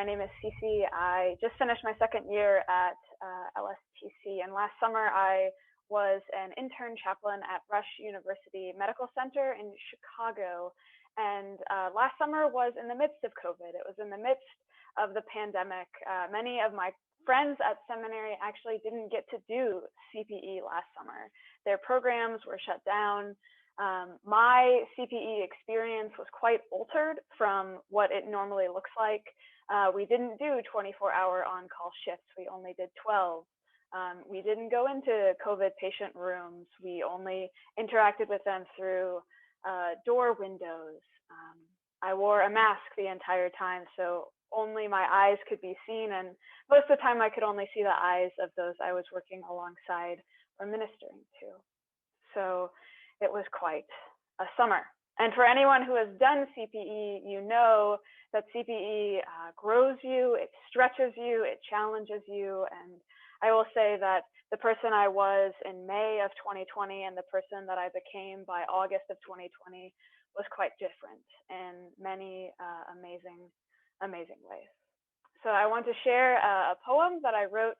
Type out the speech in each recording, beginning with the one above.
My name is Cece. I just finished my second year at LSTC, and last summer I was an intern chaplain at Rush University Medical Center in Chicago. And last summer was in the midst of COVID. It was in the midst of the pandemic. Many of my friends at seminary actually didn't get to do CPE last summer. Their programs were shut down. My CPE experience was quite altered from what it normally looks like. We didn't do 24-hour on-call shifts. We only did 12. We didn't go into COVID patient rooms. We only interacted with them through door windows. I wore a mask the entire time, so only my eyes could be seen, and most of the time I could only see the eyes of those I was working alongside or ministering to. So it was quite a summer. And for anyone who has done CPE, you know that CPE grows you, it stretches you, it challenges you. And I will say that the person I was in May of 2020 and the person that I became by August of 2020 was quite different in many amazing ways. So I want to share a poem that I wrote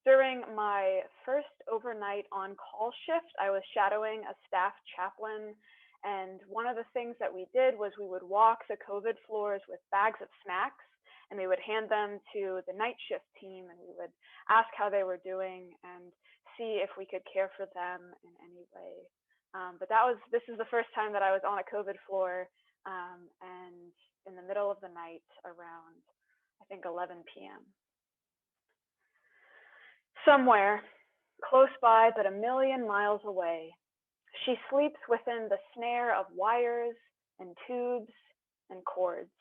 during my first overnight on-call shift. I was shadowing a staff chaplain, and one of the things that we did was we would walk the COVID floors with bags of snacks, and we would hand them to the night shift team, and we would ask how they were doing and see if we could care for them in any way. But this is the first time that I was on a COVID floor, and in the middle of the night around, I think, 11 p.m. Somewhere close by, but a million miles away, she sleeps within the snare of wires and tubes and cords.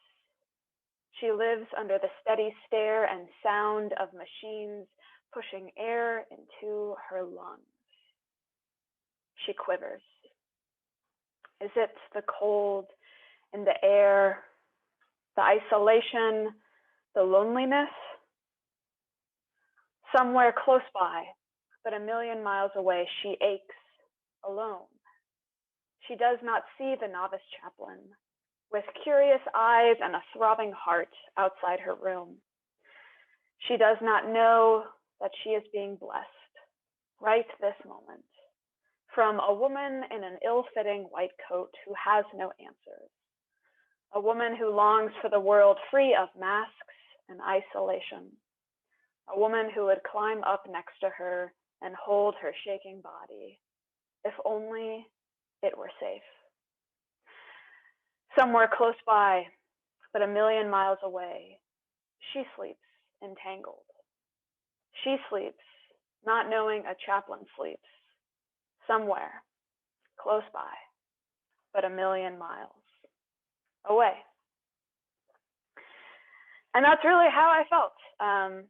She lives under the steady stare and sound of machines pushing air into her lungs. She quivers. Is it the cold in the air, the isolation, the loneliness? Somewhere close by, but a million miles away, she aches alone. She does not see the novice chaplain with curious eyes and a throbbing heart outside her room. She does not know that she is being blessed right this moment from a woman in an ill-fitting white coat who has no answers, a woman who longs for the world free of masks and isolation, a woman who would climb up next to her and hold her shaking body, if only it were safe. Somewhere close by, but a million miles away, she sleeps entangled. She sleeps, not knowing a chaplain sleeps, somewhere close by, but a million miles away. And that's really how I felt.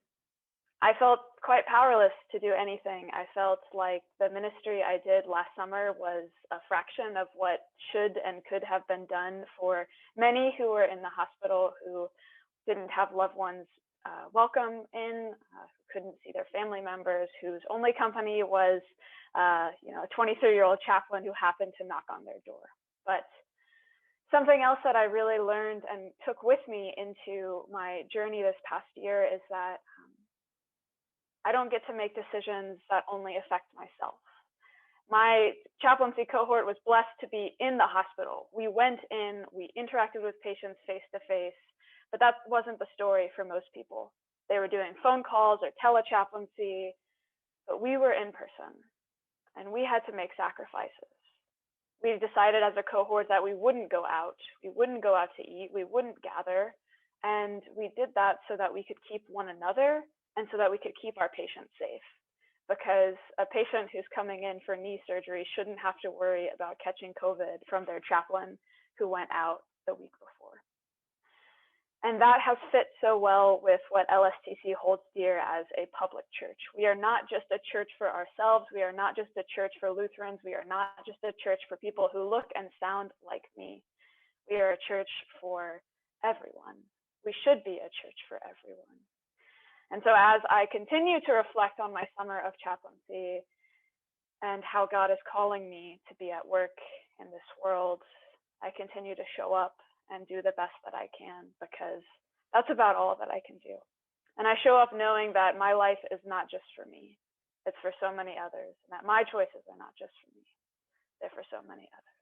I felt quite powerless to do anything. I felt like the ministry I did last summer was a fraction of what should and could have been done for many who were in the hospital, who didn't have loved ones welcome in, who couldn't see their family members, whose only company was a 23-year-old chaplain who happened to knock on their door. But something else that I really learned and took with me into my journey this past year is that I don't get to make decisions that only affect myself. My chaplaincy cohort was blessed to be in the hospital. We went in, we interacted with patients face to face, but that wasn't the story for most people. They were doing phone calls or telechaplaincy, but we were in person and we had to make sacrifices. We decided as a cohort that we wouldn't go out to eat, we wouldn't gather, and we did that so that we could keep one another and so that we could keep our patients safe. Because a patient who's coming in for knee surgery shouldn't have to worry about catching COVID from their chaplain who went out the week before. And that has fit so well with what LSTC holds dear as a public church. We are not just a church for ourselves. We are not just a church for Lutherans. We are not just a church for people who look and sound like me. We are a church for everyone. We should be a church for everyone. And so as I continue to reflect on my summer of chaplaincy and how God is calling me to be at work in this world, I continue to show up and do the best that I can because That's about all that I can do. And I show up knowing that my life is not just for me. It's for so many others, and that my choices are not just for me. They're for so many others.